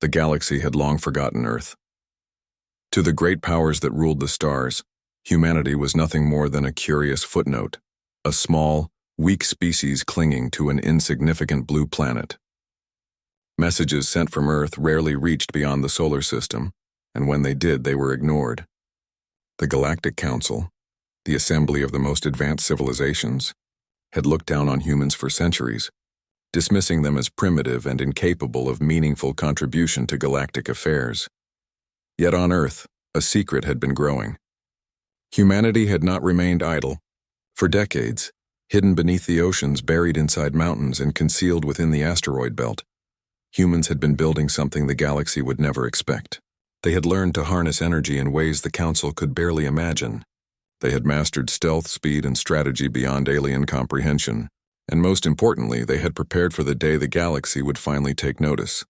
The galaxy had long forgotten Earth. To the great powers that ruled the stars, humanity was nothing more than a curious footnote, a small, weak species clinging to an insignificant blue planet. Messages sent from Earth rarely reached beyond the solar system, and when they did, they were ignored. The Galactic Council, the assembly of the most advanced civilizations, had looked down on humans for centuries, dismissing them as primitive and incapable of meaningful contribution to galactic affairs. Yet on Earth, a secret had been growing. Humanity had not remained idle. For decades, hidden beneath the oceans, buried inside mountains, and concealed within the asteroid belt, humans had been building something the galaxy would never expect. They had learned to harness energy in ways the Council could barely imagine. They had mastered stealth, speed, and strategy beyond alien comprehension, and most importantly, they had prepared for the day the galaxy would finally take notice.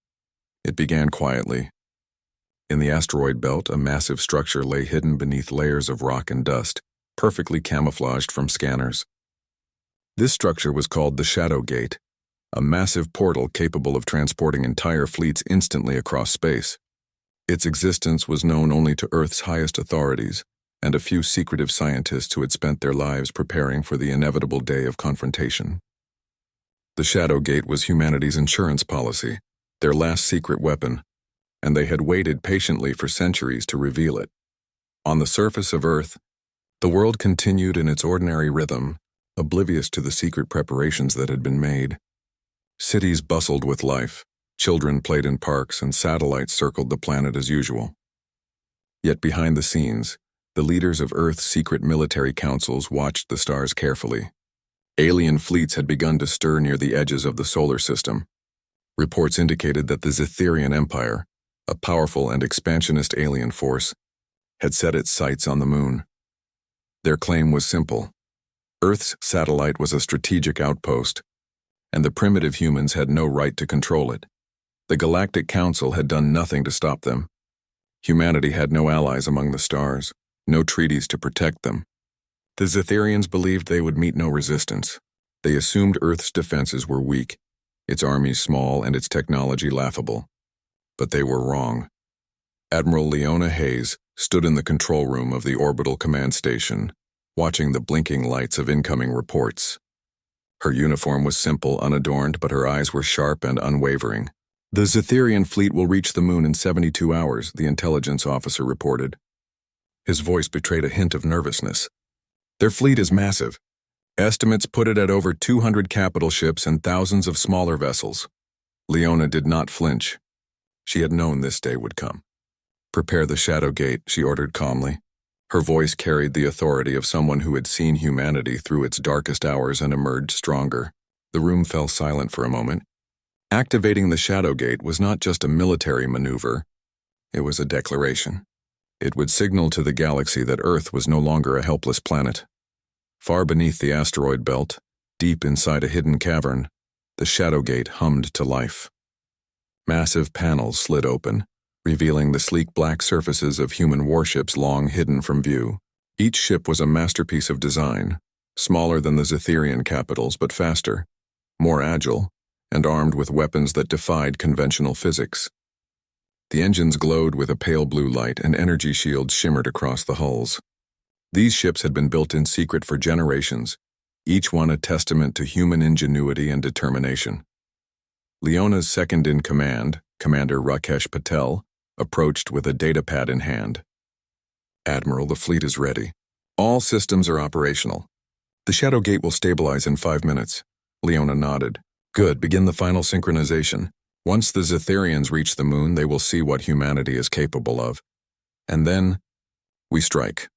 It began quietly. In the asteroid belt, a massive structure lay hidden beneath layers of rock and dust, perfectly camouflaged from scanners. This structure was called the Shadow Gate, a massive portal capable of transporting entire fleets instantly across space. Its existence was known only to Earth's highest authorities and a few secretive scientists who had spent their lives preparing for the inevitable day of confrontation. The Shadow Gate was humanity's insurance policy, their last secret weapon, and they had waited patiently for centuries to reveal it. On the surface of Earth, the world continued in its ordinary rhythm, oblivious to the secret preparations that had been made. Cities bustled with life, children played in parks, and satellites circled the planet as usual. Yet behind the scenes, the leaders of Earth's secret military councils watched the stars carefully. Alien fleets had begun to stir near the edges of the solar system. Reports indicated that the Zetherian Empire, a powerful and expansionist alien force, had set its sights on the moon. Their claim was simple. Earth's satellite was a strategic outpost, and the primitive humans had no right to control it. The Galactic Council had done nothing to stop them. Humanity had no allies among the stars, no treaties to protect them. The Zetherians believed they would meet no resistance. They assumed Earth's defenses were weak, its armies small, and its technology laughable. But they were wrong. Admiral Leona Hayes stood in the control room of the orbital command station, watching the blinking lights of incoming reports. Her uniform was simple, unadorned, but her eyes were sharp and unwavering. "The Zetherian fleet will reach the moon in 72 hours, the intelligence officer reported. His voice betrayed a hint of nervousness. "Their fleet is massive. Estimates put it at over 200 capital ships and thousands of smaller vessels." Leona did not flinch. She had known this day would come. "Prepare the Shadow Gate," she ordered calmly. Her voice carried the authority of someone who had seen humanity through its darkest hours and emerged stronger. The room fell silent for a moment. Activating the Shadow Gate was not just a military maneuver. It was a declaration. It would signal to the galaxy that Earth was no longer a helpless planet. Far beneath the asteroid belt, deep inside a hidden cavern, the Shadow Gate hummed to life. Massive panels slid open, revealing the sleek black surfaces of human warships long hidden from view. Each ship was a masterpiece of design, smaller than the Zetherian capitals but faster, more agile, and armed with weapons that defied conventional physics. The engines glowed with a pale blue light, and energy shields shimmered across the hulls. These ships had been built in secret for generations, each one a testament to human ingenuity and determination. Leona's second-in-command, Commander Rakesh Patel, approached with a datapad in hand. "Admiral, the fleet is ready. All systems are operational. The Shadow Gate will stabilize in 5 minutes." Leona nodded. "Good, begin the final synchronization. Once the Zetherians reach the moon, they will see what humanity is capable of. And then, we strike."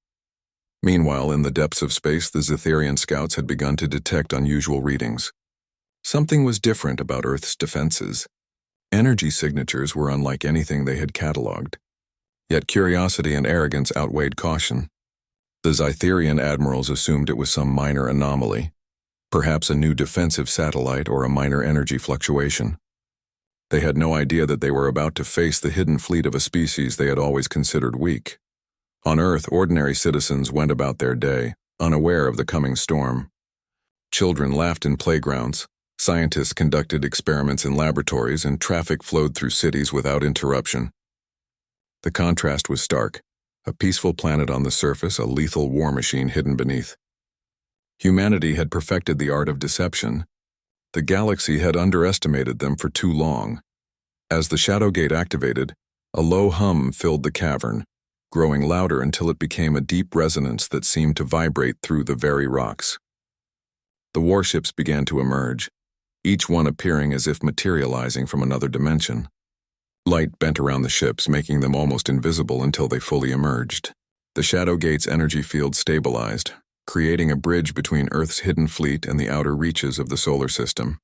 Meanwhile, in the depths of space, the Zetherian scouts had begun to detect unusual readings. Something was different about Earth's defenses. Energy signatures were unlike anything they had catalogued. Yet curiosity and arrogance outweighed caution. The Zetherian admirals assumed it was some minor anomaly, perhaps a new defensive satellite or a minor energy fluctuation. They had no idea that they were about to face the hidden fleet of a species they had always considered weak. On Earth, ordinary citizens went about their day, unaware of the coming storm. Children laughed in playgrounds, Scientists conducted experiments in laboratories and traffic flowed through cities without interruption. The contrast was stark. A peaceful planet on the surface, a lethal war machine hidden beneath. Humanity had perfected the art of deception. The galaxy had underestimated them for too long. As the shadow gate activated, a low hum filled the cavern, growing louder until it became a deep resonance that seemed to vibrate through the very rocks. The warships began to emerge, each one appearing as if materializing from another dimension. Light bent around the ships, making them almost invisible until they fully emerged. The shadow gate's energy field stabilized, creating a bridge between Earth's hidden fleet and the outer reaches of the solar system.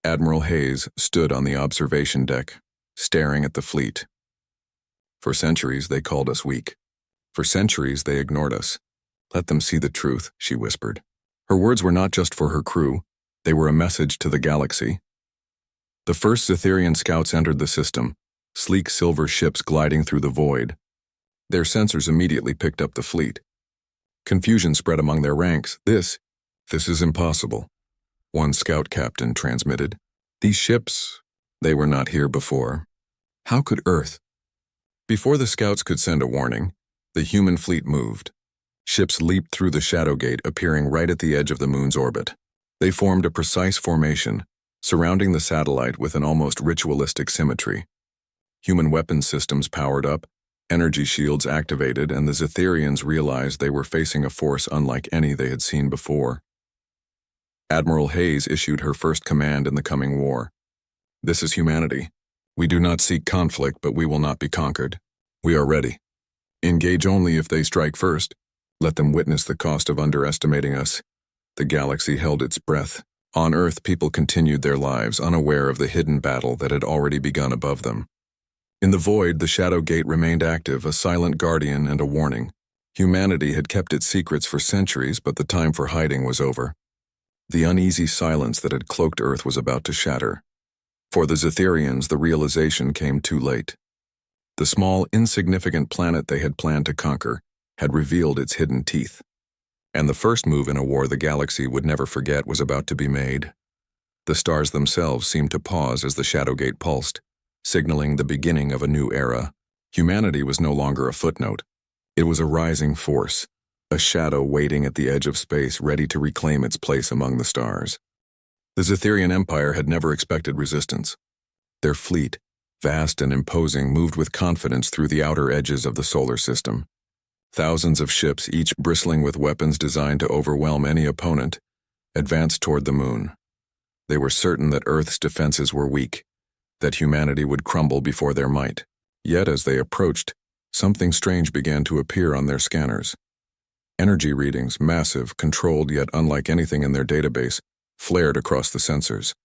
Admiral Hayes stood on the observation deck, staring at the fleet. For centuries, they called us weak. For centuries, they ignored us. Let them see the truth, she whispered. Her words were not just for her crew. They were a message to the galaxy. The first Zetherian scouts entered the system, sleek silver ships gliding through the void. Their sensors immediately picked up the fleet. Confusion spread among their ranks. This is impossible. One scout captain transmitted. These ships, they were not here before. How could Earth? Before the scouts could send a warning, the human fleet moved. Ships leaped through the shadow gate, appearing right at the edge of the moon's orbit. They formed a precise formation, surrounding the satellite with an almost ritualistic symmetry. Human weapons systems powered up, energy shields activated, and the Zetherians realized they were facing a force unlike any they had seen before. Admiral Hayes issued her first command in the coming war. This is humanity. We do not seek conflict, but we will not be conquered. We are ready. Engage only if they strike first. Let them witness the cost of underestimating us. The galaxy held its breath. On Earth, people continued their lives, unaware of the hidden battle that had already begun above them. In the void, the shadow gate remained active, a silent guardian and a warning. Humanity had kept its secrets for centuries, but the time for hiding was over. The uneasy silence that had cloaked Earth was about to shatter. For the Zetherians, the realization came too late. The small, insignificant planet they had planned to conquer had revealed its hidden teeth. And the first move in a war the galaxy would never forget was about to be made. The stars themselves seemed to pause as the shadow gate pulsed, signaling the beginning of a new era. Humanity was no longer a footnote. It was a rising force, a shadow waiting at the edge of space, ready to reclaim its place among the stars. The Zetherian Empire had never expected resistance. Their fleet, vast and imposing, moved with confidence through the outer edges of the solar system. Thousands of ships, each bristling with weapons designed to overwhelm any opponent, advanced toward the moon. They were certain that Earth's defenses were weak, that humanity would crumble before their might. Yet as they approached, something strange began to appear on their scanners. Energy readings, massive, controlled yet unlike anything in their database, flared across the sensors.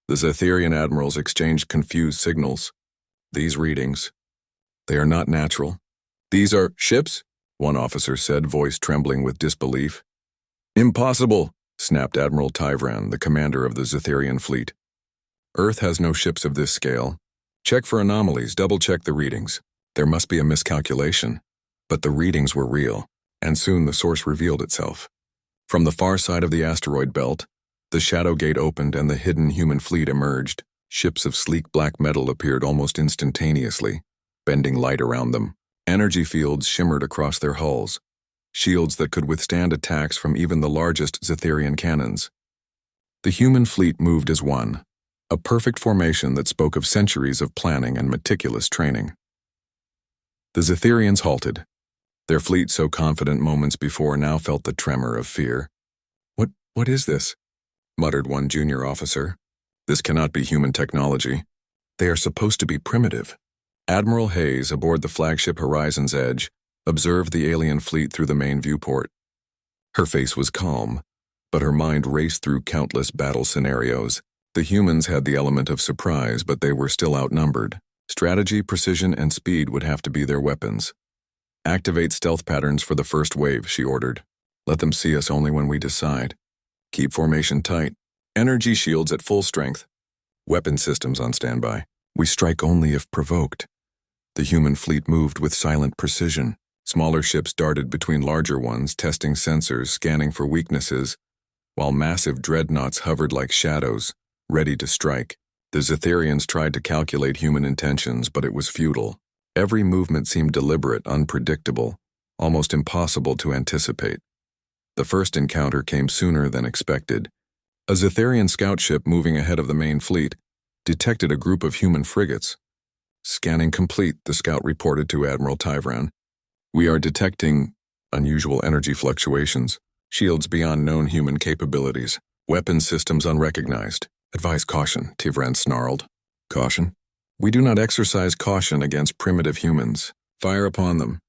The Zetherian admirals exchanged confused signals. These readings, they are not natural. These are ships? One officer said, voice trembling with disbelief. Impossible, snapped Admiral Tyvran, the commander of the Zetherian fleet. Earth has no ships of this scale. Check for anomalies, double-check the readings. There must be a miscalculation. But the readings were real, and soon the source revealed itself. From the far side of the asteroid belt, the shadow gate opened and the hidden human fleet emerged. Ships of sleek black metal appeared almost instantaneously, bending light around them. Energy fields shimmered across their hulls, shields that could withstand attacks from even the largest Zetherian cannons. The human fleet moved as one, a perfect formation that spoke of centuries of planning and meticulous training. The Zetherians halted. Their fleet, so confident moments before, now felt the tremor of fear. What is this?" muttered one junior officer. "This cannot be human technology. They are supposed to be primitive." Admiral Hayes, aboard the flagship Horizon's Edge, observed the alien fleet through the main viewport. Her face was calm, but her mind raced through countless battle scenarios. The humans had the element of surprise, but they were still outnumbered. Strategy, precision, and speed would have to be their weapons. "Activate stealth patterns for the first wave," she ordered. "Let them see us only when we decide. Keep formation tight. Energy shields at full strength. Weapon systems on standby. We strike only if provoked." The human fleet moved with silent precision. Smaller ships darted between larger ones, testing sensors, scanning for weaknesses, while massive dreadnoughts hovered like shadows, ready to strike. The Zetherians tried to calculate human intentions, but it was futile. Every movement seemed deliberate, unpredictable, almost impossible to anticipate. The first encounter came sooner than expected. A Zetherian scout ship moving ahead of the main fleet detected a group of human frigates. "Scanning complete," the scout reported to Admiral Tyvran. "We are detecting unusual energy fluctuations, shields beyond known human capabilities, weapon systems unrecognized. Advise caution," Tyvran snarled. "Caution? We do not exercise caution against primitive humans. Fire upon them."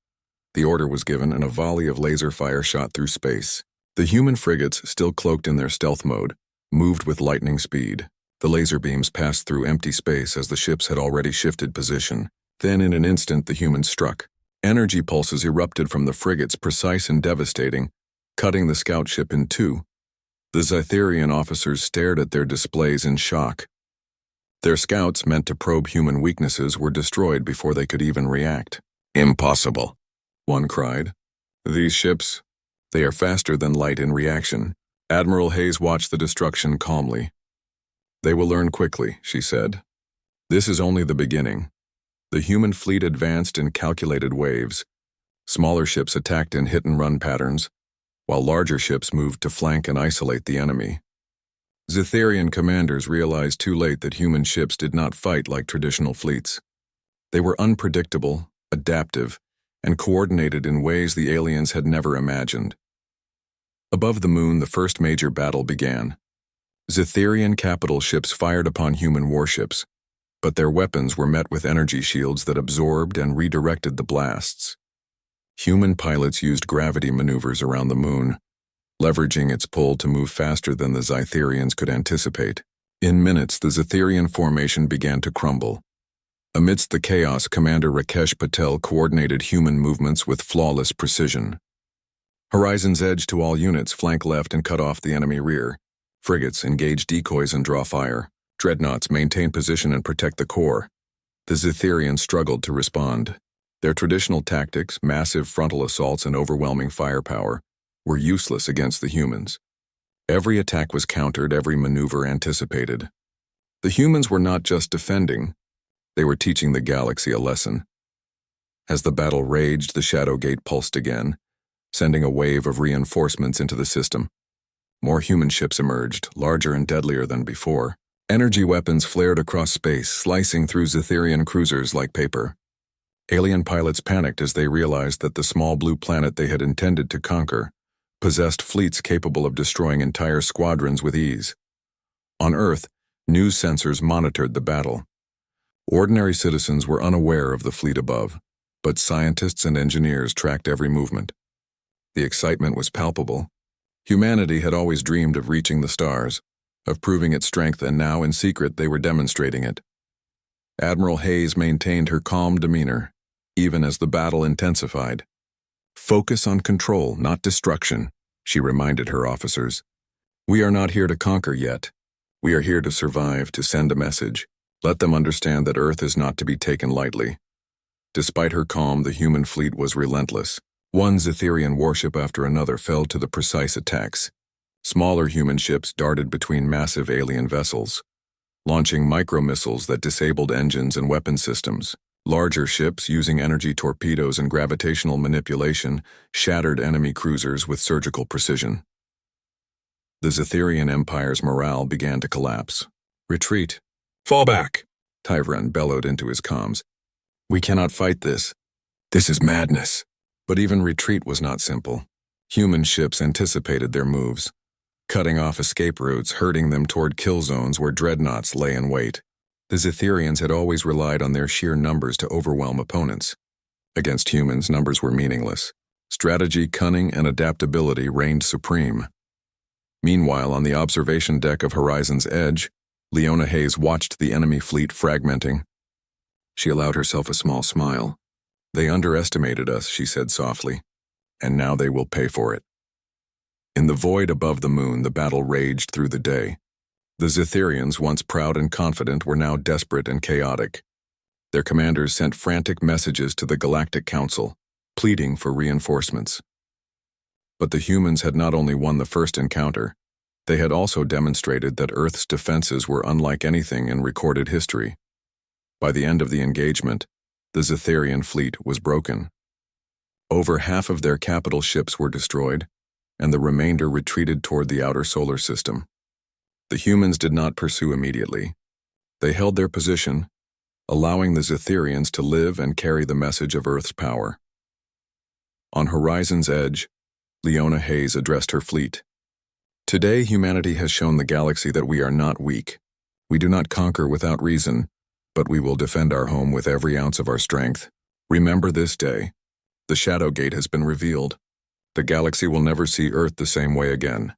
The order was given, and a volley of laser fire shot through space. The human frigates, still cloaked in their stealth mode, moved with lightning speed. The laser beams passed through empty space as the ships had already shifted position. Then in an instant the humans struck. Energy pulses erupted from the frigates, precise and devastating, cutting the scout ship in two. The Zetherian officers stared at their displays in shock. Their scouts, meant to probe human weaknesses, were destroyed before they could even react. "Impossible," one cried. "These ships, they are faster than light in reaction." Admiral Hayes watched the destruction calmly. "They will learn quickly," she said. "This is only the beginning." The human fleet advanced in calculated waves. Smaller ships attacked in hit-and-run patterns, while larger ships moved to flank and isolate the enemy. Zetherian commanders realized too late that human ships did not fight like traditional fleets. They were unpredictable, adaptive, and coordinated in ways the aliens had never imagined. Above the moon, the first major battle began. Zetherian capital ships fired upon human warships, but their weapons were met with energy shields that absorbed and redirected the blasts. Human pilots used gravity maneuvers around the moon, leveraging its pull to move faster than the Zetherians could anticipate. In minutes, the Zetherian formation began to crumble. Amidst the chaos, Commander Rakesh Patel coordinated human movements with flawless precision. "Horizon's edge to all units, flank left and cut off the enemy rear. Frigates, engage decoys and draw fire. Dreadnoughts, maintain position and protect the core." The Zetherians struggled to respond. Their traditional tactics, massive frontal assaults and overwhelming firepower, were useless against the humans. Every attack was countered, every maneuver anticipated. The humans were not just defending, they were teaching the galaxy a lesson. As the battle raged, the Shadow Gate pulsed again, sending a wave of reinforcements into the system. More human ships emerged, larger and deadlier than before. Energy weapons flared across space, slicing through Zetherian cruisers like paper. Alien pilots panicked as they realized that the small blue planet they had intended to conquer possessed fleets capable of destroying entire squadrons with ease. On Earth, news sensors monitored the battle. Ordinary citizens were unaware of the fleet above, but scientists and engineers tracked every movement. The excitement was palpable. Humanity had always dreamed of reaching the stars, of proving its strength, and now in secret they were demonstrating it. Admiral Hayes maintained her calm demeanor, even as the battle intensified. "Focus on control, not destruction," she reminded her officers. "We are not here to conquer yet. We are here to survive, to send a message. Let them understand that Earth is not to be taken lightly." Despite her calm, the human fleet was relentless. One Zetherian warship after another fell to the precise attacks. Smaller human ships darted between massive alien vessels, launching micro-missiles that disabled engines and weapon systems. Larger ships, using energy torpedoes and gravitational manipulation, shattered enemy cruisers with surgical precision. The Zetherian Empire's morale began to collapse. "Retreat. Fall back," Tyvran bellowed into his comms. "We cannot fight this. This is madness." But even retreat was not simple. Human ships anticipated their moves, cutting off escape routes, herding them toward kill zones where dreadnoughts lay in wait. The Zetherians had always relied on their sheer numbers to overwhelm opponents. Against humans, numbers were meaningless. Strategy, cunning, and adaptability reigned supreme. Meanwhile, on the observation deck of Horizon's Edge, Leona Hayes watched the enemy fleet fragmenting. She allowed herself a small smile. "They underestimated us," she said softly, "and now they will pay for it." In the void above the moon, the battle raged through the day. The Zetherians, once proud and confident, were now desperate and chaotic. Their commanders sent frantic messages to the Galactic Council, pleading for reinforcements. But the humans had not only won the first encounter, They had also demonstrated that Earth's defenses were unlike anything in recorded history. By the end of the engagement, the Zetherian fleet was broken. Over half of their capital ships were destroyed, and the remainder retreated toward the outer solar system. The humans did not pursue immediately. They held their position, allowing the Zetherians to live and carry the message of Earth's power. On Horizon's edge, Leona Hayes addressed her fleet. Today, humanity has shown the galaxy that we are not weak. We do not conquer without reason, but we will defend our home with every ounce of our strength. Remember this day. The Shadow Gate has been revealed. The galaxy will never see Earth the same way again.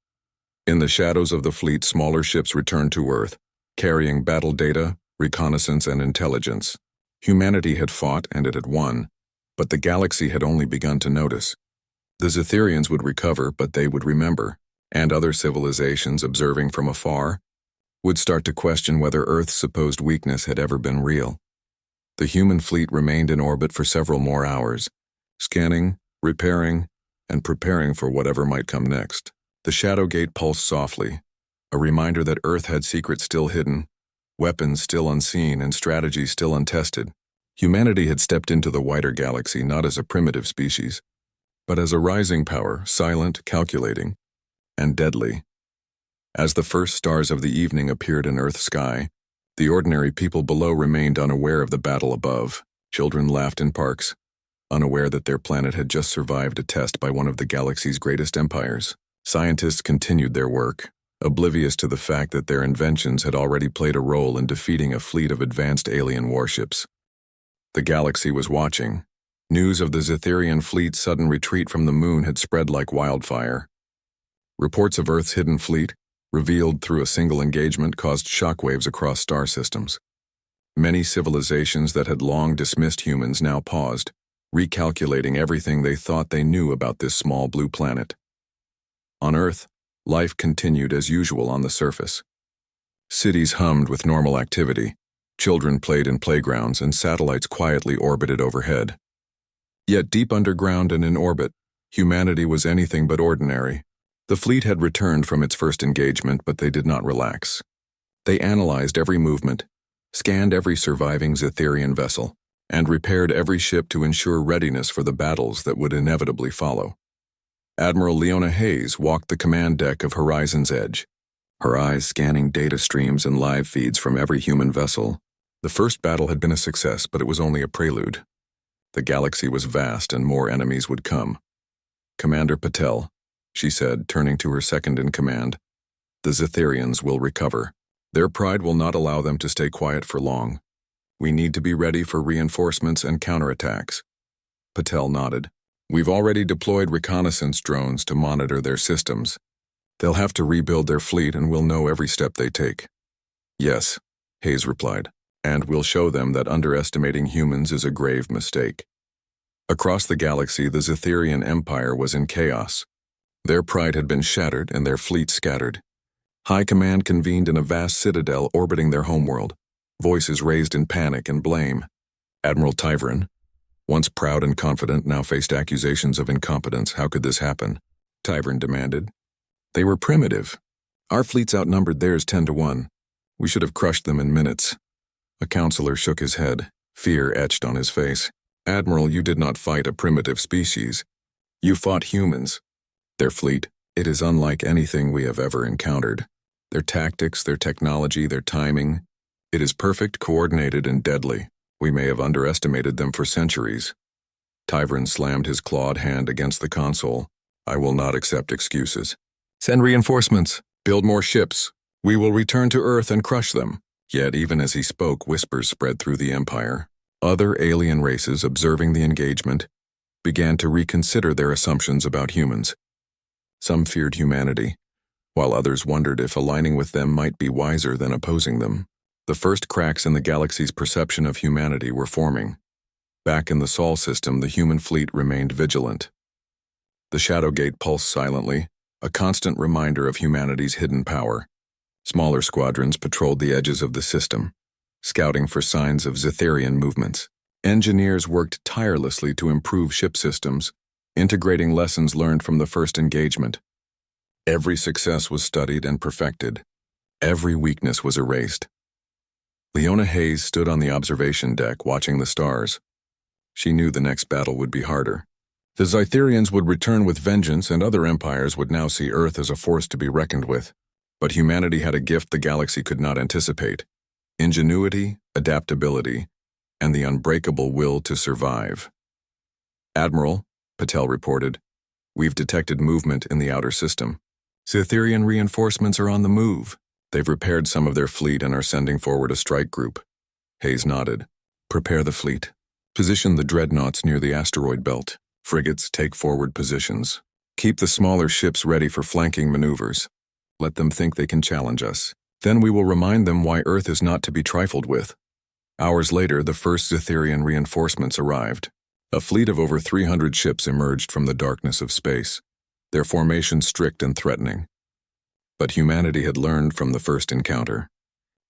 In the shadows of the fleet, smaller ships returned to Earth, carrying battle data, reconnaissance, and intelligence. Humanity had fought and it had won, but the galaxy had only begun to notice. The Zetherians would recover, but they would remember, and other civilizations observing from afar would start to question whether Earth's supposed weakness had ever been real. The human fleet remained in orbit for several more hours, scanning, repairing, and preparing for whatever might come next. The Shadow Gate pulsed softly, a reminder that Earth had secrets still hidden, weapons still unseen, and strategies still untested. Humanity had stepped into the wider galaxy not as a primitive species, but as a rising power, silent, calculating, and deadly. As the first stars of the evening appeared in Earth's sky, the ordinary people below remained unaware of the battle above. Children laughed in parks, unaware that their planet had just survived a test by one of the galaxy's greatest empires. Scientists continued their work, oblivious to the fact that their inventions had already played a role in defeating a fleet of advanced alien warships. The galaxy was watching. News of the Zetherian fleet's sudden retreat from the moon had spread like wildfire. Reports of Earth's hidden fleet, revealed through a single engagement, caused shockwaves across star systems. Many civilizations that had long dismissed humans now paused, recalculating everything they thought they knew about this small blue planet. On Earth, life continued as usual on the surface. Cities hummed with normal activity, children played in playgrounds, and satellites quietly orbited overhead. Yet deep underground and in orbit, humanity was anything but ordinary. The fleet had returned from its first engagement, but they did not relax. They analyzed every movement, scanned every surviving Zetherian vessel, and repaired every ship to ensure readiness for the battles that would inevitably follow. Admiral Leona Hayes walked the command deck of Horizon's Edge, her eyes scanning data streams and live feeds from every human vessel. The first battle had been a success, but it was only a prelude. The galaxy was vast and more enemies would come. "Commander Patel," she said, turning to her second-in-command, "the Zetherians will recover. Their pride will not allow them to stay quiet for long. We need to be ready for reinforcements and counterattacks." Patel nodded. "We've already deployed reconnaissance drones to monitor their systems. They'll have to rebuild their fleet and we'll know every step they take." "Yes," Hayes replied, "and we'll show them that underestimating humans is a grave mistake." Across the galaxy, the Zetherian Empire was in chaos. Their pride had been shattered and their fleet scattered. High Command convened in a vast citadel orbiting their homeworld, voices raised in panic and blame. Admiral Tyverin, once proud and confident, now faced accusations of incompetence. "How could this happen?" Tyverin demanded. "They were primitive. Our fleets outnumbered theirs 10-1. We should have crushed them in minutes." A counselor shook his head, fear etched on his face. "Admiral, you did not fight a primitive species. You fought humans. Their fleet, it is unlike anything we have ever encountered. Their tactics, their technology, their timing, it is perfect, coordinated, and deadly. We may have underestimated them for centuries." Tyverin slammed his clawed hand against the console. "I will not accept excuses. Send reinforcements. Build more ships. We will return to Earth and crush them." Yet even as he spoke, whispers spread through the Empire. Other alien races, observing the engagement, began to reconsider their assumptions about humans. Some feared humanity, while others wondered if aligning with them might be wiser than opposing them. The first cracks in the galaxy's perception of humanity were forming. Back in the Sol system, the human fleet remained vigilant. The Shadow Gate pulsed silently, a constant reminder of humanity's hidden power. Smaller squadrons patrolled the edges of the system, scouting for signs of Zetherian movements. Engineers worked tirelessly to improve ship systems, integrating lessons learned from the first engagement. Every success was studied and perfected. Every weakness was erased. Leona Hayes stood on the observation deck watching the stars. She knew the next battle would be harder. The Zytherians would return with vengeance, and other empires would now see Earth as a force to be reckoned with. But humanity had a gift the galaxy could not anticipate: ingenuity, adaptability, and the unbreakable will to survive. "Admiral," Patel reported, "we've detected movement in the outer system. Zytherian reinforcements are on the move. They've repaired some of their fleet and are sending forward a strike group." Hayes nodded. "Prepare the fleet. Position the dreadnoughts near the asteroid belt. Frigates, take forward positions. Keep the smaller ships ready for flanking maneuvers. Let them think they can challenge us. Then we will remind them why Earth is not to be trifled with." Hours later, the first Zytherian reinforcements arrived. A fleet of over 300 ships emerged from the darkness of space, their formation strict and threatening. But humanity had learned from the first encounter.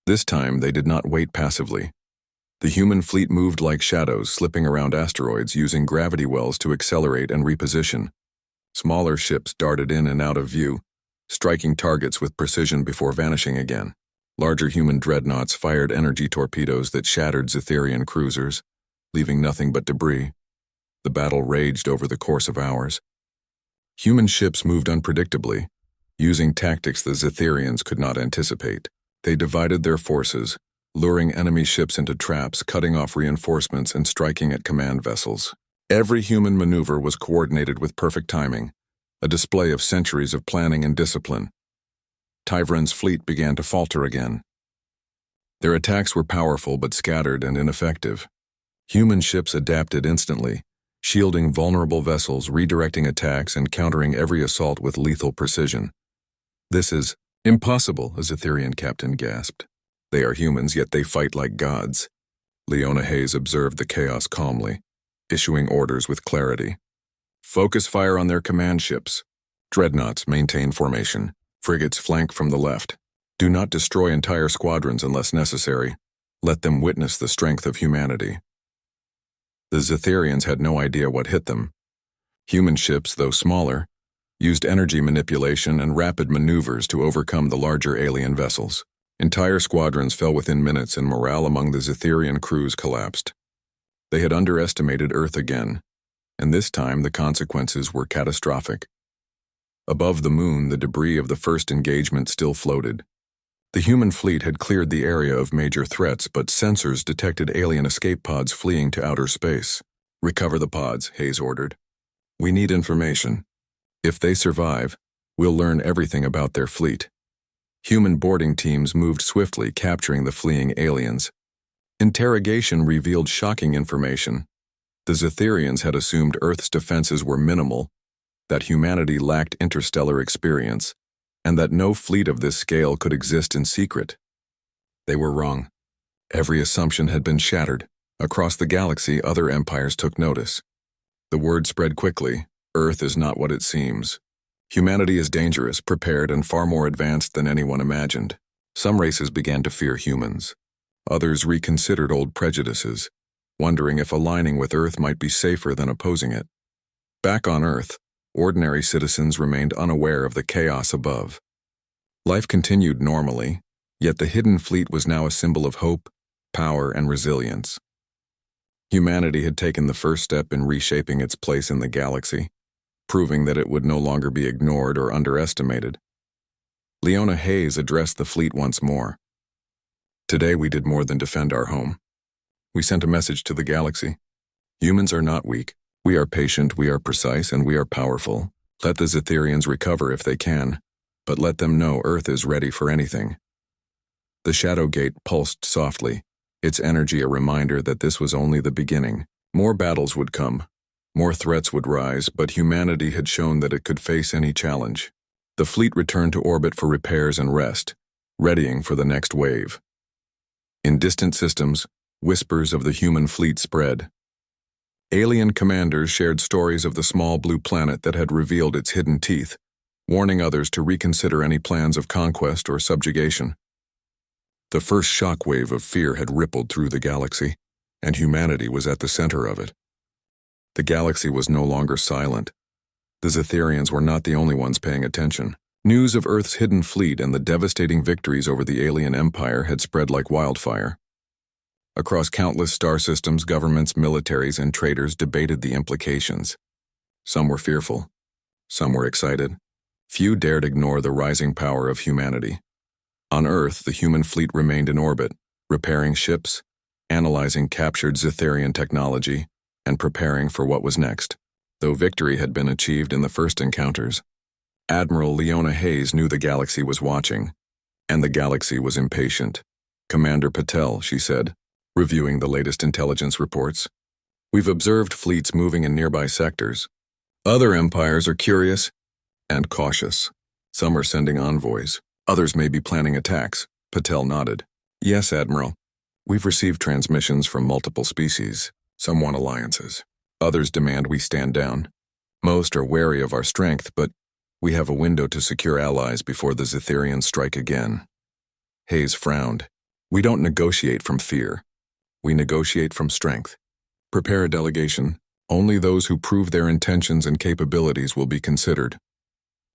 This time, they did not wait passively. The human fleet moved like shadows, slipping around asteroids, using gravity wells to accelerate and reposition. Smaller ships darted in and out of view, striking targets with precision before vanishing again. Larger human dreadnoughts fired energy torpedoes that shattered Zytherian cruisers, leaving nothing but debris. The battle raged over the course of hours. Human ships moved unpredictably, using tactics the Zytherians could not anticipate. They divided their forces, luring enemy ships into traps, cutting off reinforcements, and striking at command vessels. Every human maneuver was coordinated with perfect timing, a display of centuries of planning and discipline. Tyvran's fleet began to falter again. Their attacks were powerful but scattered and ineffective. Human ships adapted instantly, shielding vulnerable vessels, redirecting attacks, and countering every assault with lethal precision. "This is impossible," a Zytherian captain gasped. "They are humans, yet they fight like gods." Leona Hayes observed the chaos calmly, issuing orders with clarity. "Focus fire on their command ships. Dreadnoughts, maintain formation. Frigates, flank from the left. Do not destroy entire squadrons unless necessary. Let them witness the strength of humanity." The Zytherians had no idea what hit them. Human ships, though smaller, used energy manipulation and rapid maneuvers to overcome the larger alien vessels. Entire squadrons fell within minutes, and morale among the Zytherian crews collapsed. They had underestimated Earth again, and this time the consequences were catastrophic. Above the moon, the debris of the first engagement still floated. The human fleet had cleared the area of major threats, but sensors detected alien escape pods fleeing to outer space. "Recover the pods," Hayes ordered. "We need information. If they survive, we'll learn everything about their fleet." Human boarding teams moved swiftly, capturing the fleeing aliens. Interrogation revealed shocking information. The Zytherians had assumed Earth's defenses were minimal, that humanity lacked interstellar experience, and that no fleet of this scale could exist in secret. They were wrong. Every assumption had been shattered. Across the galaxy, other empires took notice. The word spread quickly: Earth is not what it seems. Humanity is dangerous, prepared, and far more advanced than anyone imagined. Some races began to fear humans. Others reconsidered old prejudices, wondering if aligning with Earth might be safer than opposing it. Back on Earth, ordinary citizens remained unaware of the chaos above. Life continued normally, yet the hidden fleet was now a symbol of hope, power, and resilience. Humanity had taken the first step in reshaping its place in the galaxy, proving that it would no longer be ignored or underestimated. Leona Hayes addressed the fleet once more. "Today we did more than defend our home. We sent a message to the galaxy. Humans are not weak. We are patient, we are precise, and we are powerful. Let the Zytherians recover if they can, but let them know Earth is ready for anything." The Shadow Gate pulsed softly, its energy a reminder that this was only the beginning. More battles would come, more threats would rise, but humanity had shown that it could face any challenge. The fleet returned to orbit for repairs and rest, readying for the next wave. In distant systems, whispers of the human fleet spread. Alien commanders shared stories of the small blue planet that had revealed its hidden teeth, warning others to reconsider any plans of conquest or subjugation. The first shockwave of fear had rippled through the galaxy, and humanity was at the center of it. The galaxy was no longer silent. The Zytherians were not the only ones paying attention. News of Earth's hidden fleet and the devastating victories over the alien empire had spread like wildfire. Across countless star systems, governments, militaries, and traders debated the implications. Some were fearful. Some were excited. Few dared ignore the rising power of humanity. On Earth, the human fleet remained in orbit, repairing ships, analyzing captured Zetherian technology, and preparing for what was next. Though victory had been achieved in the first encounters, Admiral Leona Hayes knew the galaxy was watching, and the galaxy was impatient. "Commander Patel," she said, reviewing the latest intelligence reports, "we've observed fleets moving in nearby sectors. Other empires are curious and cautious. Some are sending envoys. Others may be planning attacks." Patel nodded. "Yes, Admiral. We've received transmissions from multiple species. Some want alliances. Others demand we stand down. Most are wary of our strength, but we have a window to secure allies before the Zetherians strike again." Hayes frowned. "We don't negotiate from fear. We negotiate from strength. Prepare a delegation. Only those who prove their intentions and capabilities will be considered."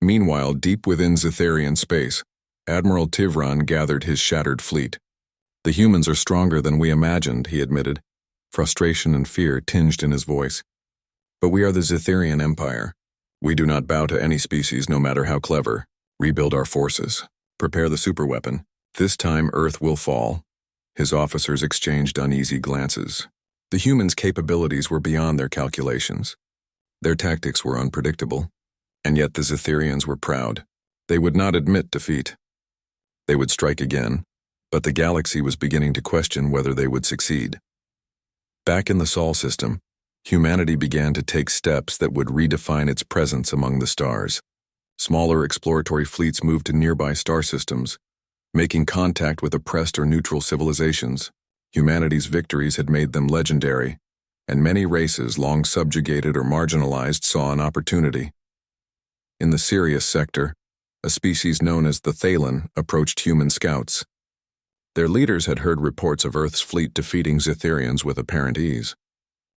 Meanwhile, deep within Zetherian space, Admiral Tivran gathered his shattered fleet. "The humans are stronger than we imagined," he admitted, frustration and fear tinged in his voice. "But we are the Zetherian Empire. We do not bow to any species, no matter how clever. Rebuild our forces. Prepare the superweapon. This time Earth will fall." His officers exchanged uneasy glances. The humans' capabilities were beyond their calculations. Their tactics were unpredictable, and yet the Zetherians were proud. They would not admit defeat. They would strike again, but the galaxy was beginning to question whether they would succeed. Back in the Sol system, humanity began to take steps that would redefine its presence among the stars. Smaller exploratory fleets moved to nearby star systems, making contact with oppressed or neutral civilizations. Humanity's victories had made them legendary, and many races long subjugated or marginalized saw an opportunity. In the Sirius sector, a species known as the Thalen approached human scouts. Their leaders had heard reports of Earth's fleet defeating Zetherians with apparent ease.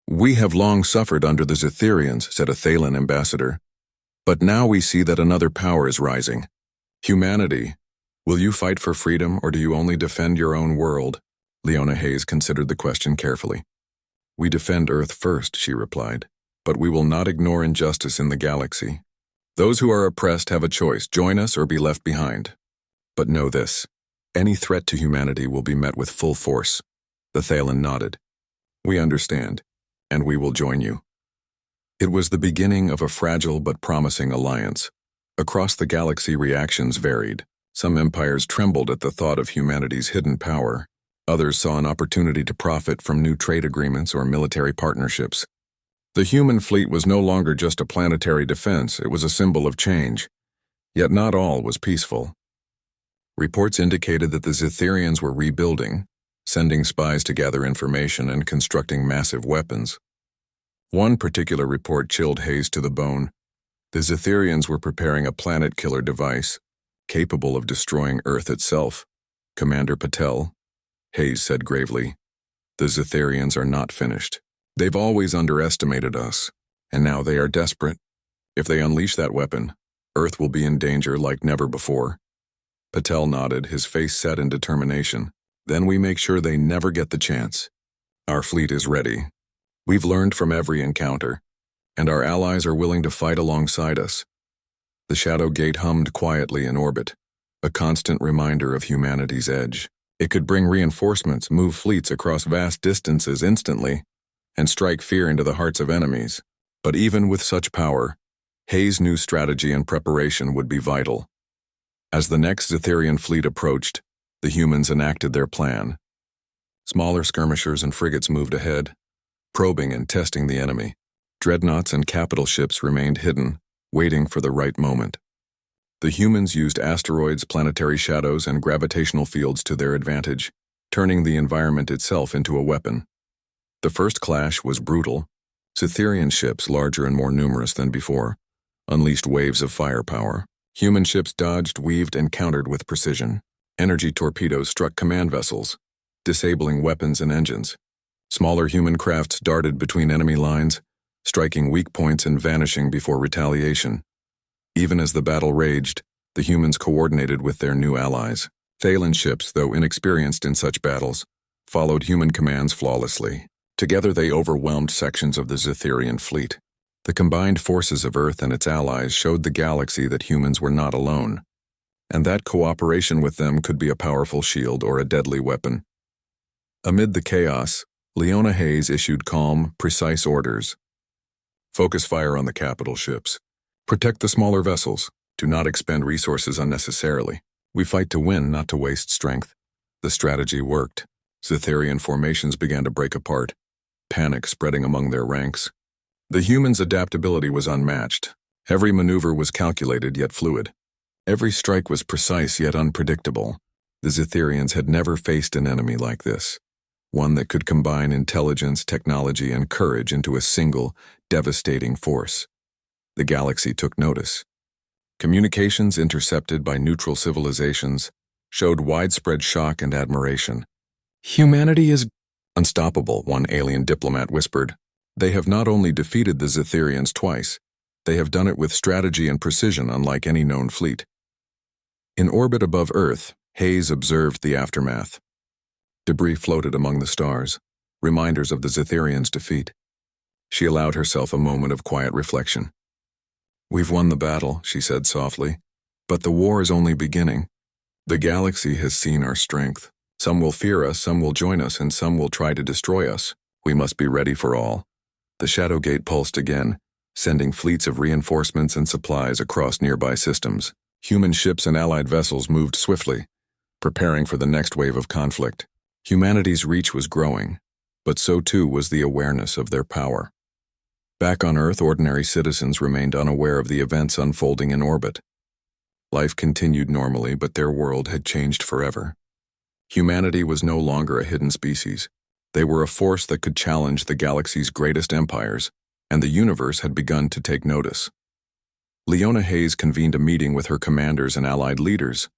"We have long suffered under the Zetherians," said a Thalen ambassador. "But now we see that another power is rising. Humanity, will you fight for freedom, or do you only defend your own world?" Leona Hayes considered the question carefully. "We defend Earth first," she replied, "but we will not ignore injustice in the galaxy. Those who are oppressed have a choice: join us or be left behind. But know this, any threat to humanity will be met with full force." The Thalen nodded. "We understand, and we will join you." It was the beginning of a fragile but promising alliance. Across the galaxy, reactions varied. Some empires trembled at the thought of humanity's hidden power. Others saw an opportunity to profit from new trade agreements or military partnerships. The human fleet was no longer just a planetary defense, it was a symbol of change. Yet not all was peaceful. Reports indicated that the Zetherians were rebuilding, sending spies to gather information and constructing massive weapons. One particular report chilled Hayes to the bone. The Zetherians were preparing a planet-killer device, capable of destroying Earth itself. "Commander Patel," Hayes said gravely, "the Zetherians are not finished. They've always underestimated us, and now they are desperate. If they unleash that weapon, Earth will be in danger like never before." Patel nodded, his face set in determination. "Then we make sure they never get the chance. Our fleet is ready. We've learned from every encounter, and our allies are willing to fight alongside us." The Shadow Gate hummed quietly in orbit, a constant reminder of humanity's edge. It could bring reinforcements, move fleets across vast distances instantly, and strike fear into the hearts of enemies. But even with such power, Hayes knew strategy and preparation would be vital. As the next Zetherian fleet approached, the humans enacted their plan. Smaller skirmishers and frigates moved ahead, probing and testing the enemy. Dreadnoughts and capital ships remained hidden, waiting for the right moment. The humans used asteroids, planetary shadows, and gravitational fields to their advantage, turning the environment itself into a weapon. The first clash was brutal. Zetherian ships, larger and more numerous than before, unleashed waves of firepower. Human ships dodged, weaved, and countered with precision. Energy torpedoes struck command vessels, disabling weapons and engines. Smaller human crafts darted between enemy lines, striking weak points and vanishing before retaliation. Even as the battle raged, The humans coordinated with their new allies. Thalen ships, though inexperienced in such battles, followed human commands flawlessly. Together they overwhelmed sections of the Zitherian fleet. The combined forces of Earth and its allies showed the galaxy that humans were not alone, and that cooperation with them could be a powerful shield or a deadly weapon. Amid the chaos, Leona Hayes issued calm, precise orders. Focus fire on the capital ships. Protect the smaller vessels. Do not expend resources unnecessarily. We fight to win, not to waste strength. The strategy worked. Zitherian formations began to break apart, panic spreading among their ranks. The humans' adaptability was unmatched. Every maneuver was calculated yet fluid. Every strike was precise yet unpredictable. The Zitherians had never faced an enemy like this, one that could combine intelligence, technology, and courage into a single, devastating force. The galaxy took notice. Communications intercepted by neutral civilizations showed widespread shock and admiration. Humanity is unstoppable, one alien diplomat whispered. They have not only defeated the Zitherians twice, they have done it with strategy and precision unlike any known fleet. In orbit above Earth, Hayes observed the aftermath. Debris floated among the stars, reminders of the Zitherians' defeat. She allowed herself a moment of quiet reflection. "We've won the battle," she said softly, "but the war is only beginning. The galaxy has seen our strength. Some will fear us, some will join us, and some will try to destroy us. We must be ready for all." The Shadow Gate pulsed again, sending fleets of reinforcements and supplies across nearby systems. Human ships and allied vessels moved swiftly, preparing for the next wave of conflict. Humanity's reach was growing, but so too was the awareness of their power. Back on Earth, ordinary citizens remained unaware of the events unfolding in orbit. Life continued normally, but their world had changed forever. Humanity was no longer a hidden species. They were a force that could challenge the galaxy's greatest empires, and the universe had begun to take notice. Leona Hayes convened a meeting with her commanders and allied leaders.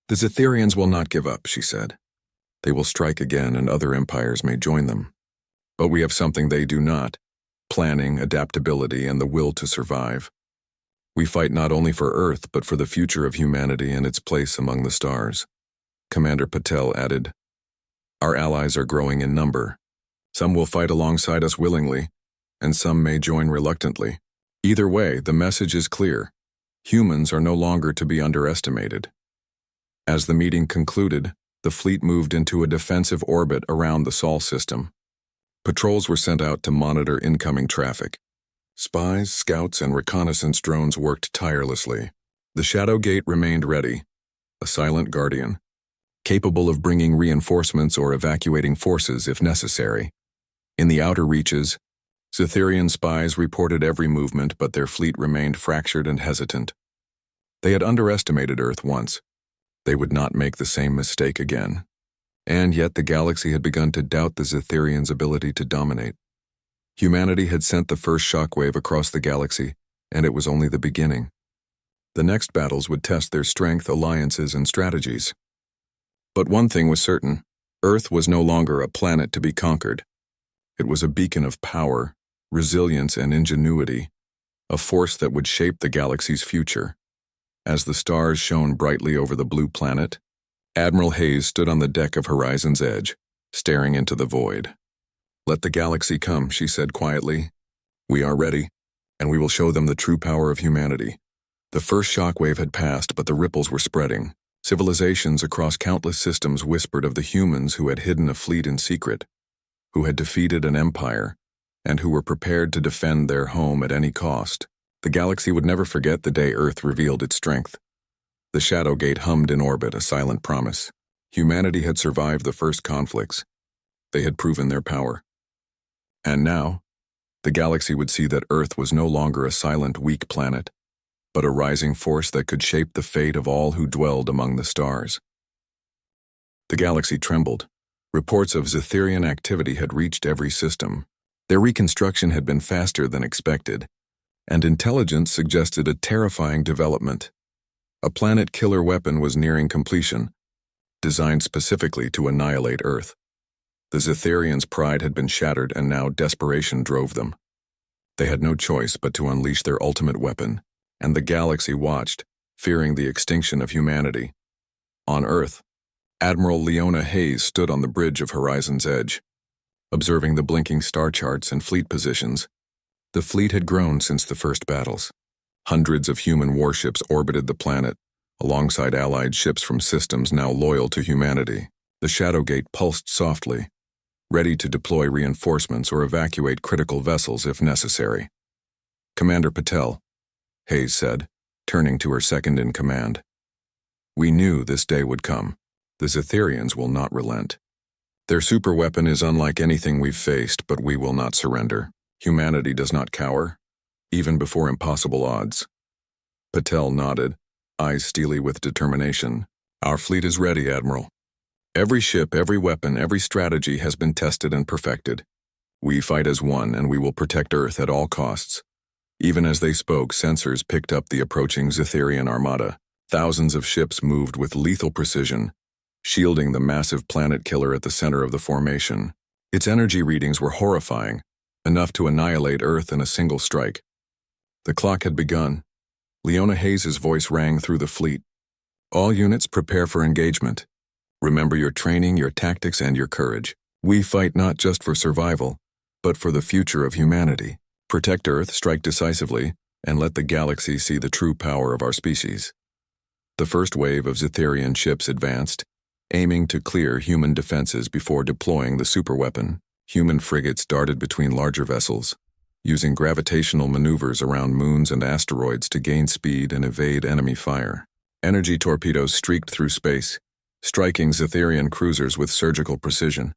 "The Zitherians will not give up," she said. "They will strike again, and other empires may join them. But we have something they do not: planning, adaptability, and the will to survive. We fight not only for Earth, but for the future of humanity and its place among the stars." Commander Patel added, "Our allies are growing in number. Some will fight alongside us willingly, and some may join reluctantly. Either way, the message is clear. Humans are no longer to be underestimated." As the meeting concluded, the fleet moved into a defensive orbit around the Sol system. Patrols were sent out to monitor incoming traffic. Spies, scouts, and reconnaissance drones worked tirelessly. The Shadow Gate remained ready, a silent guardian, capable of bringing reinforcements or evacuating forces if necessary. In the outer reaches, Zitherian spies reported every movement, but their fleet remained fractured and hesitant. They had underestimated Earth once. They would not make the same mistake again. And yet the galaxy had begun to doubt the Zitherians' ability to dominate. Humanity had sent the first shockwave across the galaxy, and it was only the beginning. The next battles would test their strength, alliances, and strategies. But one thing was certain: Earth was no longer a planet to be conquered. It was a beacon of power, resilience, and ingenuity, a force that would shape the galaxy's future. As the stars shone brightly over the blue planet, Admiral Hayes stood on the deck of Horizon's Edge, staring into the void. "Let the galaxy come," she said quietly. "We are ready, and we will show them the true power of humanity." The first shockwave had passed, but the ripples were spreading. Civilizations across countless systems whispered of the humans who had hidden a fleet in secret, who had defeated an empire, and who were prepared to defend their home at any cost. The galaxy would never forget the day Earth revealed its strength. The Shadow Gate hummed in orbit, a silent promise. Humanity had survived the first conflicts. They had proven their power. And now, the galaxy would see that Earth was no longer a silent, weak planet, but a rising force that could shape the fate of all who dwelled among the stars. The galaxy trembled. Reports of Zitherian activity had reached every system. Their reconstruction had been faster than expected, and intelligence suggested a terrifying development. A planet-killer weapon was nearing completion, designed specifically to annihilate Earth. The Zitherians' pride had been shattered, and now desperation drove them. They had no choice but to unleash their ultimate weapon, and the galaxy watched, fearing the extinction of humanity. On Earth, Admiral Leona Hayes stood on the bridge of Horizon's Edge, observing the blinking star charts and fleet positions. The fleet had grown since the first battles. Hundreds of human warships orbited the planet, alongside allied ships from systems now loyal to humanity. The Shadow Gate pulsed softly, ready to deploy reinforcements or evacuate critical vessels if necessary. "Commander Patel," Hayes said, turning to her second-in-command. "We knew this day would come. The Zetherians will not relent. Their superweapon is unlike anything we've faced, but we will not surrender. Humanity does not cower, even before impossible odds." Patel nodded, eyes steely with determination. "Our fleet is ready, Admiral. Every ship, every weapon, every strategy has been tested and perfected. We fight as one, and we will protect Earth at all costs." Even as they spoke, sensors picked up the approaching Zetherian armada. Thousands of ships moved with lethal precision, shielding the massive planet killer at the center of the formation. Its energy readings were horrifying, enough to annihilate Earth in a single strike. The clock had begun. Leona Hayes' voice rang through the fleet. "All units prepare for engagement. Remember your training, your tactics, and your courage. We fight not just for survival, but for the future of humanity. Protect Earth, strike decisively, and let the galaxy see the true power of our species." The first wave of Zetherian ships advanced, aiming to clear human defenses before deploying the superweapon. Human frigates darted between larger vessels, using gravitational maneuvers around moons and asteroids to gain speed and evade enemy fire. Energy torpedoes streaked through space, striking Zetherian cruisers with surgical precision.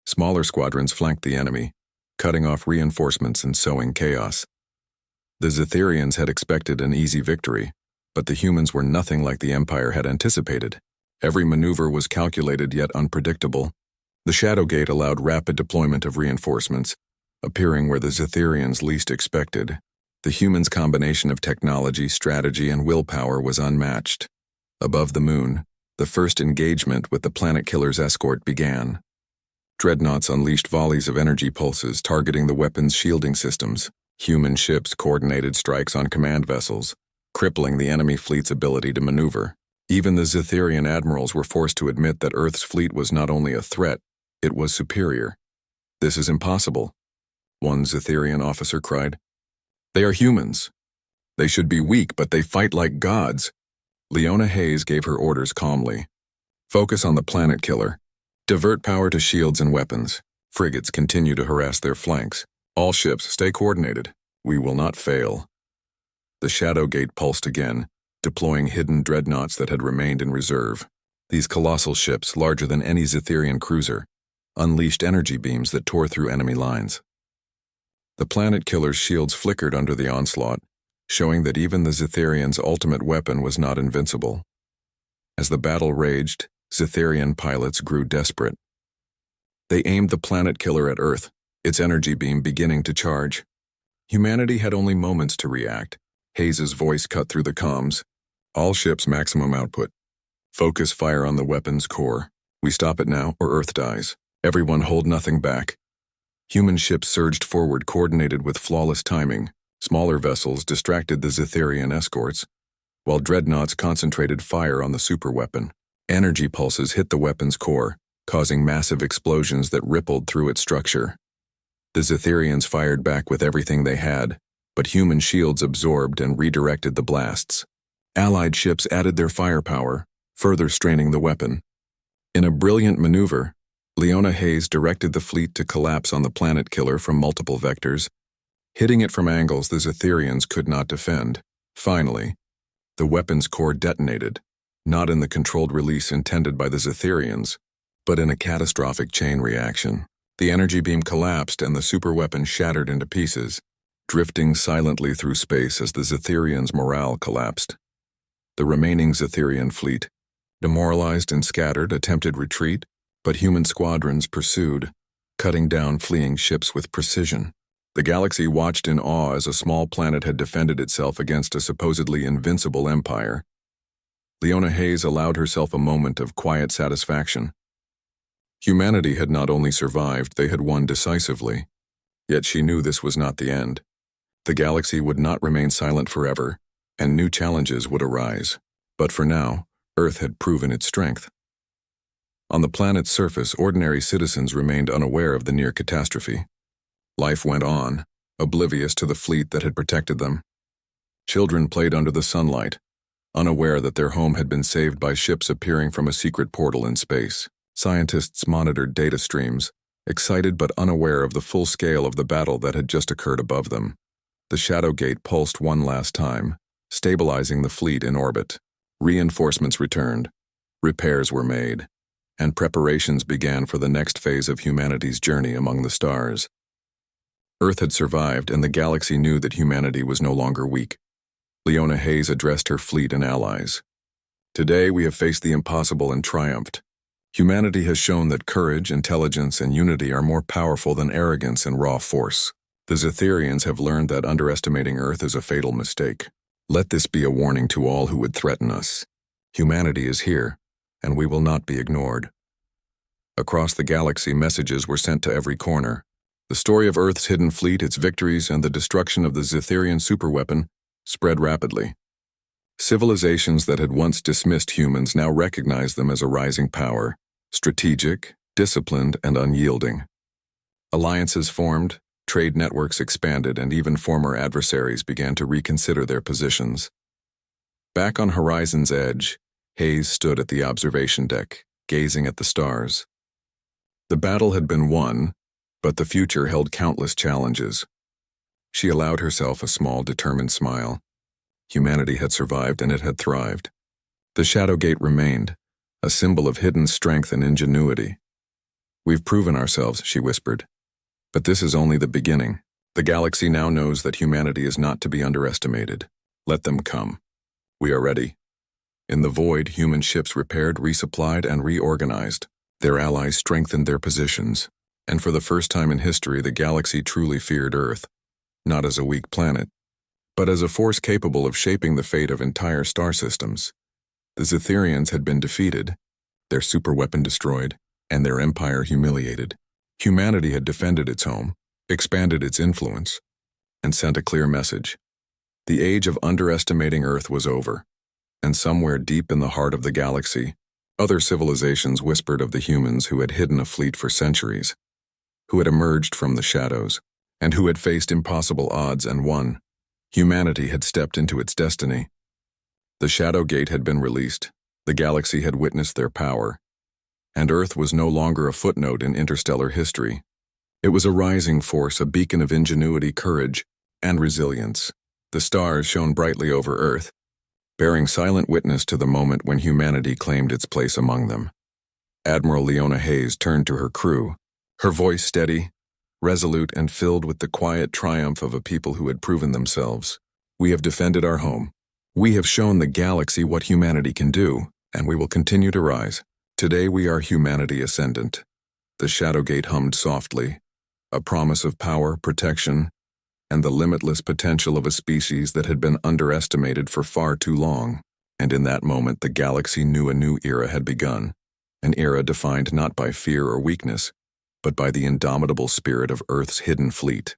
Smaller squadrons flanked the enemy, cutting off reinforcements and sowing chaos. The Zetherians had expected an easy victory, but the humans were nothing like the Empire had anticipated. Every maneuver was calculated yet unpredictable. The Shadow Gate allowed rapid deployment of reinforcements, appearing where the Zetherians least expected. The humans' combination of technology, strategy, and willpower was unmatched. Above the moon, the first engagement with the planet killer's escort began. Dreadnoughts unleashed volleys of energy pulses targeting the weapon's shielding systems. Human ships coordinated strikes on command vessels, crippling the enemy fleet's ability to maneuver. Even the Zetherian admirals were forced to admit that Earth's fleet was not only a threat, it was superior. "This is impossible," one Zetherian officer cried. "They are humans. They should be weak, but they fight like gods." Leona Hayes gave her orders calmly. "Focus on the planet killer. Divert power to shields and weapons. Frigates continue to harass their flanks. All ships, stay coordinated. We will not fail." The Shadow Gate pulsed again, deploying hidden dreadnoughts that had remained in reserve. These colossal ships, larger than any Zetherian cruiser, unleashed energy beams that tore through enemy lines. The planet killer's shields flickered under the onslaught, showing that even the Zetherians' ultimate weapon was not invincible. As the battle raged, Zetherian pilots grew desperate. They aimed the planet killer at Earth, its energy beam beginning to charge. Humanity had only moments to react. Hayes' voice cut through the comms. "All ships maximum output. Focus fire on the weapon's core. We stop it now or Earth dies. Everyone hold nothing back." Human ships surged forward, coordinated with flawless timing. Smaller vessels distracted the Zetherian escorts, while dreadnoughts concentrated fire on the superweapon. Energy pulses hit the weapon's core, causing massive explosions that rippled through its structure. The Zetherians fired back with everything they had, but human shields absorbed and redirected the blasts. Allied ships added their firepower, further straining the weapon. In a brilliant maneuver, Leona Hayes directed the fleet to collapse on the planet killer from multiple vectors, hitting it from angles the Zetherians could not defend. Finally, the weapon's core detonated, not in the controlled release intended by the Zetherians, but in a catastrophic chain reaction. The energy beam collapsed and the superweapon shattered into pieces, drifting silently through space as the Zetherians' morale collapsed. The remaining Zetherian fleet, demoralized and scattered, attempted retreat, but human squadrons pursued, cutting down fleeing ships with precision. The galaxy watched in awe as a small planet had defended itself against a supposedly invincible empire. Leona Hayes allowed herself a moment of quiet satisfaction. Humanity had not only survived, they had won decisively. Yet she knew this was not the end. The galaxy would not remain silent forever. and new challenges would arise. But for now, Earth had proven its strength. On the planet's surface, ordinary citizens remained unaware of the near catastrophe. Life went on, oblivious to the fleet that had protected them. Children played under the sunlight, unaware that their home had been saved by ships appearing from a secret portal in space. Scientists monitored data streams, excited but unaware of the full scale of the battle that had just occurred above them. The Shadow Gate pulsed one last time, stabilizing the fleet in orbit. Reinforcements returned, repairs were made, and preparations began for the next phase of humanity's journey among the stars. Earth had survived, and the galaxy knew that humanity was no longer weak. Leona Hayes addressed her fleet and allies. Today we have faced the impossible and triumphed. Humanity has shown that courage, intelligence, and unity are more powerful than arrogance and raw force. The Zetherians have learned that underestimating Earth is a fatal mistake. Let this be a warning to all who would threaten us. Humanity is here, and we will not be ignored. Across the galaxy, messages were sent to every corner. The story of Earth's hidden fleet, its victories, and the destruction of the Zetherian superweapon spread rapidly. Civilizations that had once dismissed humans now recognized them as a rising power, strategic, disciplined, and unyielding. Alliances formed, trade networks expanded, and even former adversaries began to reconsider their positions. Back on Horizon's edge, Hayes stood at the observation deck, gazing at the stars. The battle had been won, but the future held countless challenges. She allowed herself a small, determined smile. Humanity had survived, and it had thrived. The Shadow Gate remained, a symbol of hidden strength and ingenuity. "We've proven ourselves," she whispered. "But this is only the beginning. The galaxy now knows that humanity is not to be underestimated. Let them come. We are ready." In the void, human ships repaired, resupplied, and reorganized. Their allies strengthened their positions. And for the first time in history, the galaxy truly feared Earth, not as a weak planet, but as a force capable of shaping the fate of entire star systems. The Zetherians had been defeated, their superweapon destroyed, and their empire humiliated. Humanity had defended its home, expanded its influence, and sent a clear message. The age of underestimating Earth was over, and somewhere deep in the heart of the galaxy, other civilizations whispered of the humans who had hidden a fleet for centuries, who had emerged from the shadows, and who had faced impossible odds and won. Humanity had stepped into its destiny. The Shadow Gate had been released, the galaxy had witnessed their power, and Earth was no longer a footnote in interstellar history. It was a rising force, a beacon of ingenuity, courage, and resilience. The stars shone brightly over Earth, bearing silent witness to the moment when humanity claimed its place among them. Admiral Leona Hayes turned to her crew, her voice steady, resolute, and filled with the quiet triumph of a people who had proven themselves. "We have defended our home. We have shown the galaxy what humanity can do, and we will continue to rise. Today we are humanity ascendant." The Shadow Gate hummed softly, a promise of power, protection, and the limitless potential of a species that had been underestimated for far too long. And in that moment, the galaxy knew a new era had begun, an era defined not by fear or weakness, but by the indomitable spirit of Earth's hidden fleet.